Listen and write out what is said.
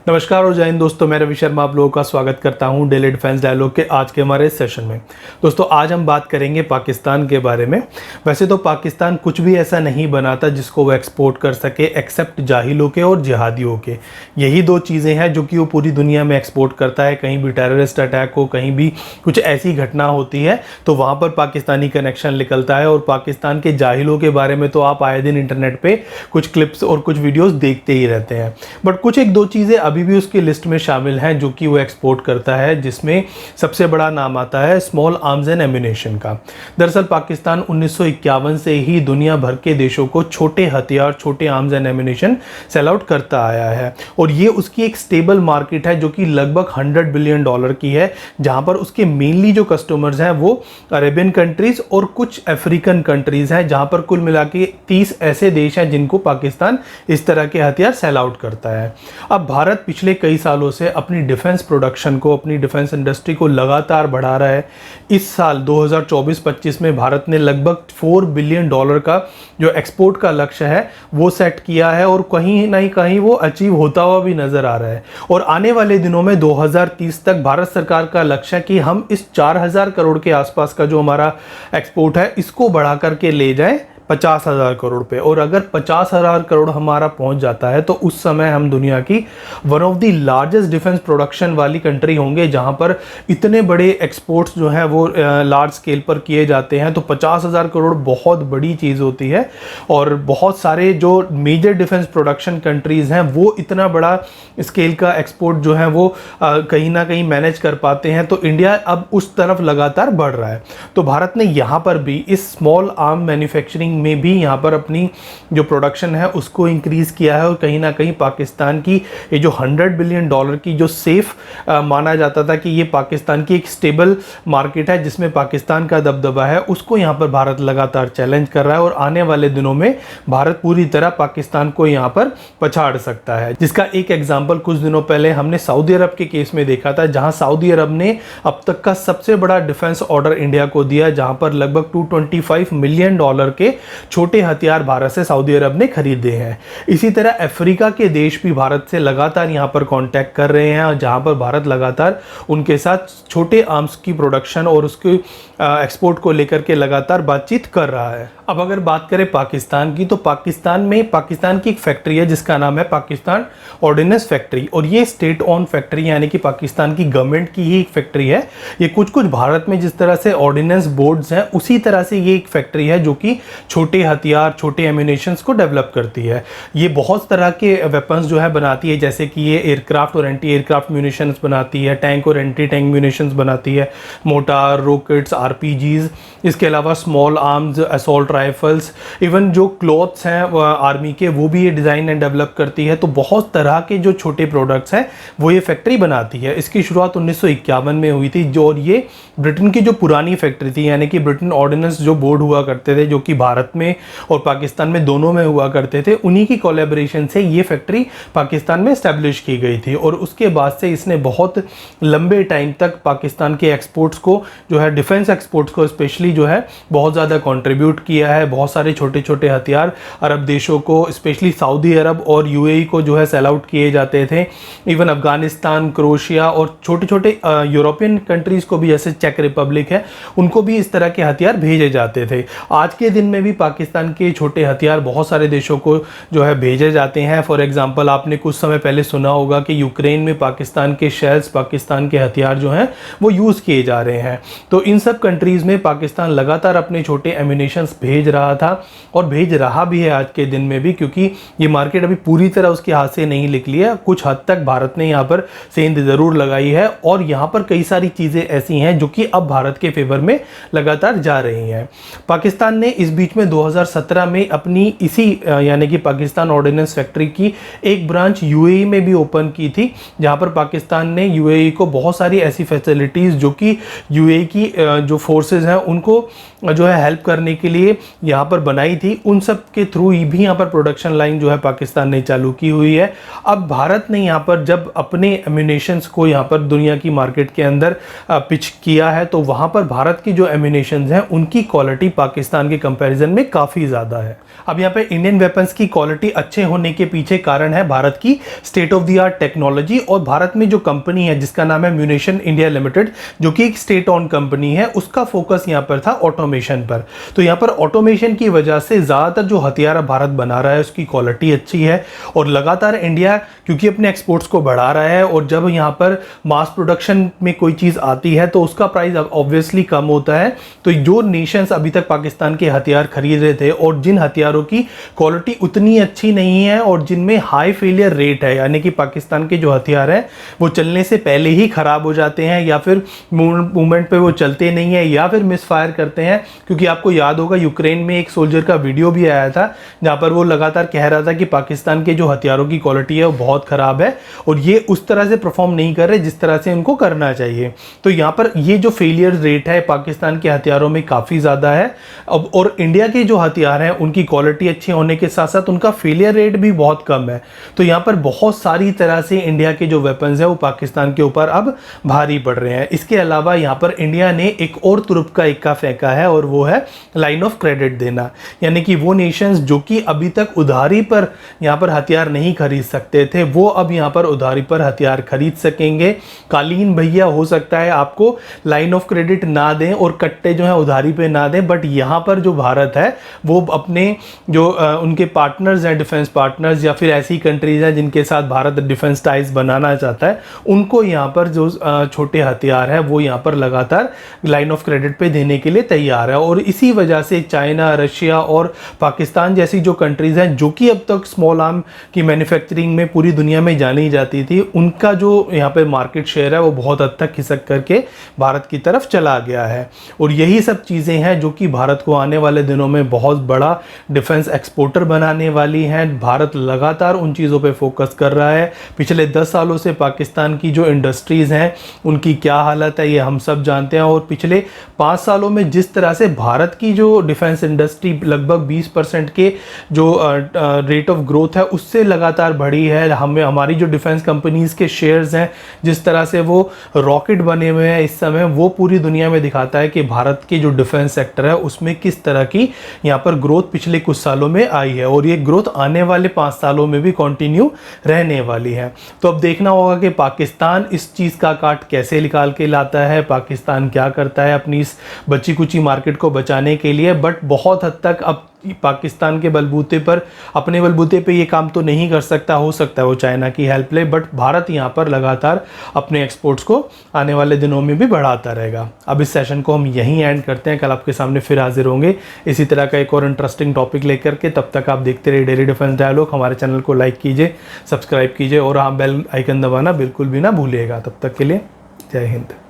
नमस्कार और जय हिंद दोस्तों, मैं रवि शर्मा आप लोगों का स्वागत करता हूं डेली डिफेंस डायलॉग के आज के हमारे सेशन में। दोस्तों आज हम बात करेंगे पाकिस्तान के बारे में। वैसे तो पाकिस्तान कुछ भी ऐसा नहीं बनाता जिसको वो एक्सपोर्ट कर सके एक्सेप्ट जाहिलों के और जिहादियों के। यही दो चीज़ें हैं जो कि वो पूरी दुनिया में एक्सपोर्ट करता है। कहीं भी टेररिस्ट अटैक हो, कहीं भी कुछ ऐसी घटना होती है तो वहाँ पर पाकिस्तानी कनेक्शन निकलता है। और पाकिस्तान के जाहिलों के बारे में तो आप आए दिन इंटरनेट पर कुछ क्लिप्स और कुछ वीडियोज़ देखते ही रहते हैं। बट कुछ एक दो चीज़ें अभी भी उसकी लिस्ट में शामिल हैं जो कि वो एक्सपोर्ट करता है, जिसमें सबसे बड़ा नाम आता है स्मॉल आर्म्स एंड एम्यूनेशन का। दरअसल पाकिस्तान 1951 से ही दुनिया भर के देशों को छोटे हथियार, छोटे arms and ammunition sell out करता आया है। और ये उसकी एक स्टेबल मार्केट है जो कि लगभग $100 बिलियन की है, जहां पर उसके मेनली जो कस्टमर्स हैं वो अरेबियन कंट्रीज और कुछ अफ्रीकन कंट्रीज हैं, जहां पर कुल मिला के 30 ऐसे देश हैं जिनको पाकिस्तान इस तरह के हथियार सेल आउट करता है। अब भारत पिछले कई सालों से अपनी डिफेंस प्रोडक्शन को, अपनी डिफेंस इंडस्ट्री को लगातार बढ़ा रहा है। इस साल 2024-25 में भारत ने लगभग $4 बिलियन का जो एक्सपोर्ट का लक्ष्य है वो सेट किया है और कहीं ना कहीं वो अचीव होता हुआ भी नजर आ रहा है। और आने वाले दिनों में 2030 तक भारत सरकार का लक्ष्य है कि हम इस 4000 करोड़ के आसपास का जो हमारा एक्सपोर्ट है इसको बढ़ा करके ले जाएं 50,000 करोड़ पे। और अगर 50,000 करोड़ हमारा पहुंच जाता है तो उस समय हम दुनिया की one of the largest defence production वाली कंट्री होंगे, जहां पर इतने बड़े एक्सपोर्ट्स जो हैं वो लार्ज स्केल पर किए जाते हैं। तो 50,000 करोड़ बहुत बड़ी चीज़ होती है। और बहुत सारे जो मेजर डिफेंस प्रोडक्शन कंट्रीज़ हैं वो इतना बड़ा स्केल का एक्सपोर्ट जो है वो कहीं ना कहीं मैनेज कर पाते हैं। तो इंडिया अब उस तरफ लगातार बढ़ रहा है। तो भारत ने यहाँ पर भी इस स्मॉल आर्म मैन्युफैक्चरिंग में भी यहाँ पर अपनी जो प्रोडक्शन है उसको इंक्रीज किया है। और कहीं ना कहीं पाकिस्तान की ये जो $100 बिलियन की जो सेफ माना जाता था कि ये पाकिस्तान की एक स्टेबल मार्केट है जिसमें पाकिस्तान का दबदबा है, उसको यहाँ पर भारत लगातार चैलेंज कर रहा है। और आने वाले दिनों में भारत पूरी तरह पाकिस्तान को यहाँ पर पछाड़ सकता है, जिसका एक एग्जाम्पल कुछ दिनों पहले हमने सऊदी अरब के केस में देखा था, जहाँ सऊदी अरब ने अब तक का सबसे बड़ा डिफेंस ऑर्डर इंडिया को दिया, जहाँ पर लगभग $225 मिलियन के छोटे हथियार भारत से सऊदी अरब ने खरीदे हैं। इसी तरह अफ्रीका के देश भी भारत से लगातार यहां पर कांटेक्ट कर रहे हैं, और जहां पर भारत लगातार उनके साथ छोटे आर्म्स की प्रोडक्शन और उसके एक्सपोर्ट को लेकर के लगातार बातचीत कर रहा है। अब अगर बात करें पाकिस्तान की, तो पाकिस्तान की एक फैक्ट्री है जिसका नाम है पाकिस्तान ऑर्डिनेंस फैक्ट्री। और ये स्टेट ऑन फैक्ट्री यानी कि पाकिस्तान की गवर्नमेंट की ही एक फैक्ट्री है। ये कुछ भारत में जिस तरह से ऑर्डिनेंस बोर्ड्स हैं उसी तरह से ये एक फैक्ट्री है जो कि छोटे हथियार, छोटे एम्यूनेशंस को डेवलप करती है। ये बहुत तरह के वेपन्स जो है बनाती है, जैसे कि ये एयरक्राफ्ट और एंटी एयरक्राफ्ट म्यूनिशंस बनाती है, टैंक और एंटी टैंक म्यूनिशंस बनाती है, मोटार, रॉकेट्स, आरपीजीज, इसके अलावा small arms, assault rifles, even जो क्लॉथ्स हैं आर्मी के वो भी ये डिज़ाइन एंड डेवलप करती है। तो बहुत तरह के जो छोटे प्रोडक्ट्स हैं वो ये फैक्ट्री बनाती है। इसकी शुरुआत 1951 में हुई थी, जो और ये ब्रिटेन की जो पुरानी फैक्ट्री थी, यानी कि ब्रिटेन ऑर्डिनेंस जो बोर्ड हुआ करते थे जो कि भारत में और पाकिस्तान में दोनों में हुआ करते थे, उन्हीं की कोलैबोरेशन से ये फैक्ट्री पाकिस्तान में एस्टेब्लिश की गई थी। और उसके बाद से इसने बहुत लंबे टाइम तक पाकिस्तान के एक्सपोर्ट्स को जो है, डिफेंस एक्सपोर्ट्स को स्पेशली जो है बहुत ज़्यादा कंट्रीब्यूट किया है। बहुत सारे छोटे छोटे हथियार अरब देशों को, स्पेशली सऊदी अरब और यूएई को जो है सेल आउट किए जाते थे। इवन अफगानिस्तान, क्रोएशिया और छोटे छोटे यूरोपियन कंट्रीज़ को भी, जैसे चेक रिपब्लिक है, उनको भी इस तरह के हथियार भेजे जाते थे। आज के दिन में भी पाकिस्तान के छोटे हथियार बहुत सारे देशों को जो है भेजे जाते हैं। फॉर एग्जांपल आपने कुछ समय पहले सुना होगा कि यूक्रेन में पाकिस्तान के शेल्स, पाकिस्तान के हथियार जो हैं वो यूज़ किए जा रहे हैं। तो इन सब कंट्रीज़ में पाकिस्तान लगातार अपने छोटे एम्यूनेशंस भेज रहा था और भेज रहा भी है आज के दिन में भी, क्योंकि ये मार्केट अभी पूरी तरह उसके हाथ से नहीं निकली है। कुछ हद तक भारत ने यहाँ पर सेंध ज़रूर लगाई है और यहाँ पर कई सारी चीज़ें ऐसी हैं जो कि अब भारत के फेवर में लगातार जा रही हैं। पाकिस्तान ने इस बीच में 2017 में अपनी इसी यानी कि पाकिस्तान ऑर्डिनेंस फैक्ट्री की एक ब्रांच यूएई में भी ओपन की थी, जहां पर पाकिस्तान ने यूएई को बहुत सारी ऐसी फैसिलिटीज़ जो कि यूएई की जो फोर्सेस हैं उनको जो है हेल्प करने के लिए यहाँ पर बनाई थी, उन सब के थ्रू भी यहाँ पर प्रोडक्शन लाइन जो है पाकिस्तान ने चालू की हुई है। अब भारत ने यहाँ पर जब अपने एम्यूनेशंस को यहाँ पर दुनिया की मार्केट के अंदर पिच किया है, तो वहाँ पर भारत की जो एम्यूनेशंस हैं उनकी क्वालिटी पाकिस्तान के कंपैरिजन में काफ़ी ज़्यादा है। अब यहाँ पे इंडियन वेपन्स की क्वालिटी अच्छे होने के पीछे कारण है भारत की state of the art technology, और भारत में जो कंपनी है जिसका नाम है म्यूनिशन इंडिया लिमिटेड, जो कि एक स्टेट ऑन कंपनी है, उसका फोकस यहाँ पर था ऑटोमेशन पर। तो यहाँ पर ऑटोमेशन की वजह से ज़्यादातर जो हथियार भारत बना रहा है उसकी क्वालिटी अच्छी है, और लगातार इंडिया क्योंकि अपने एक्सपोर्ट्स को बढ़ा रहा है, और जब यहाँ पर मास प्रोडक्शन में कोई चीज़ आती है तो उसका प्राइस ऑब्वियसली कम होता है। तो जो नेशंस अभी तक पाकिस्तान के हथियार खरीद रहे थे और जिन हथियारों की क्वालिटी उतनी अच्छी नहीं है और जिनमें हाई फेलियर रेट है, यानी कि पाकिस्तान के जो हथियार हैं वो चलने से पहले ही ख़राब हो जाते हैं, या फिर मूवमेंट पे वो चलते नहीं है, या फिर मिसफायर करते हैं। क्योंकि आपको याद होगा यूक्रेन में एक सोल्जर का वीडियो भी आया था जहाँ पर वो लगातार कह रहा था कि पाकिस्तान के जो हथियारों की क्वालिटी है वो बहुत ख़राब है और ये उस तरह से परफॉर्म नहीं कर रहे जिस तरह से उनको करना चाहिए। तो यहाँ पर ये जो फेलियर रेट है पाकिस्तान के हथियारों में काफ़ी ज़्यादा है। अब और इंडिया के जो हथियार हैं उनकी क्वालिटी अच्छी होने के साथ साथ उनका फेलियर रेट भी बहुत कम है। तो यहाँ पर बहुत सारी तरह से इंडिया के जो वेपन्स हैं वो पाकिस्तान के ऊपर अब भारी पड़ रहे हैं। इसके अलावा यहाँ पर इंडिया ने एक और तुरुप का इक्का फेंका है, और वो है लाइन ऑफ क्रेडिट देना, यानी कि वो नेशंस जो कि अभी तक उधारी पर यहाँ पर हथियार नहीं खरीद सकते थे वो अब यहाँ पर उधारी पर हथियार खरीद सकेंगे। कालीन भैया हो सकता है आपको लाइन ऑफ क्रेडिट ना दें और कट्टे जो है उधारी पे ना दें, बट यहाँ पर जो भारत है वो अपने जो उनके पार्टनर्स हैं, डिफेंस पार्टनर्स या फिर ऐसी कंट्रीज हैं जिनके साथ भारत डिफेंस टाइज बनाना चाहता है, उनको यहाँ पर जो छोटे हथियार है वो यहाँ पर लगातार लाइन ऑफ क्रेडिट पे देने के लिए तैयार है। और इसी वजह से चाइना, रशिया और पाकिस्तान जैसी जो कंट्रीज हैं जो कि अब तक स्मॉल आर्म की मैन्युफैक्चरिंग में पूरी दुनिया में जानी जाती थी, उनका जो यहाँ पे मार्केट शेयर है वो बहुत हद तक खिसक करके भारत की तरफ चला गया है। और यही सब चीज़ें हैं जो कि भारत को आने वाले दिनों में बहुत बड़ा डिफेंस एक्सपोर्टर बनाने वाली हैं। भारत लगातार उन चीज़ों पे फोकस कर रहा है। पिछले 10 सालों से पाकिस्तान की जो इंडस्ट्रीज़ हैं उनकी क्या हालत है ये हम सब जानते हैं, और पिछले 5 सालों में जिस तरह से भारत की जो डिफेंस इंडस्ट्री लगभग 20% के जो रेट ऑफ ग्रोथ है उससे लगातार बढ़ी है। हमारी जो डिफेंस कंपनीज़ के शेयर्स हैं जिस तरह से वो रॉकेट बने हुए हैं इस समय, वो पूरी दुनिया में दिखाता है कि भारत की जो डिफेंस सेक्टर है उसमें किस तरह की यहाँ पर ग्रोथ पिछले कुछ सालों में आई है, और ये ग्रोथ आने वाले 5 सालों में भी कंटिन्यू रहने वाली है। तो अब देखना होगा कि पाकिस्तान इस चीज़ का काट कैसे निकाल के लाता है, पाकिस्तान क्या करता है अपनी इस बची कुची मार्केट को बचाने के लिए। बट बहुत हद तक अब पाकिस्तान के बलबूते पर, अपने बलबूते पे ये काम तो नहीं कर सकता, हो सकता है वो चाइना की हेल्प ले, बट भारत यहाँ पर लगातार अपने एक्सपोर्ट्स को आने वाले दिनों में भी बढ़ाता रहेगा। अब इस सेशन को हम यहीं एंड करते हैं, कल आपके सामने फिर हाजिर होंगे इसी तरह का एक और इंटरेस्टिंग टॉपिक लेकर के। तब तक आप देखते रहिए डेली डिफेंस डायलॉग। हमारे चैनल को लाइक कीजिए, सब्सक्राइब कीजिए और हाँ बेल आइकन दबाना बिल्कुल भी ना भूलिएगा। तब तक के लिए जय हिंद।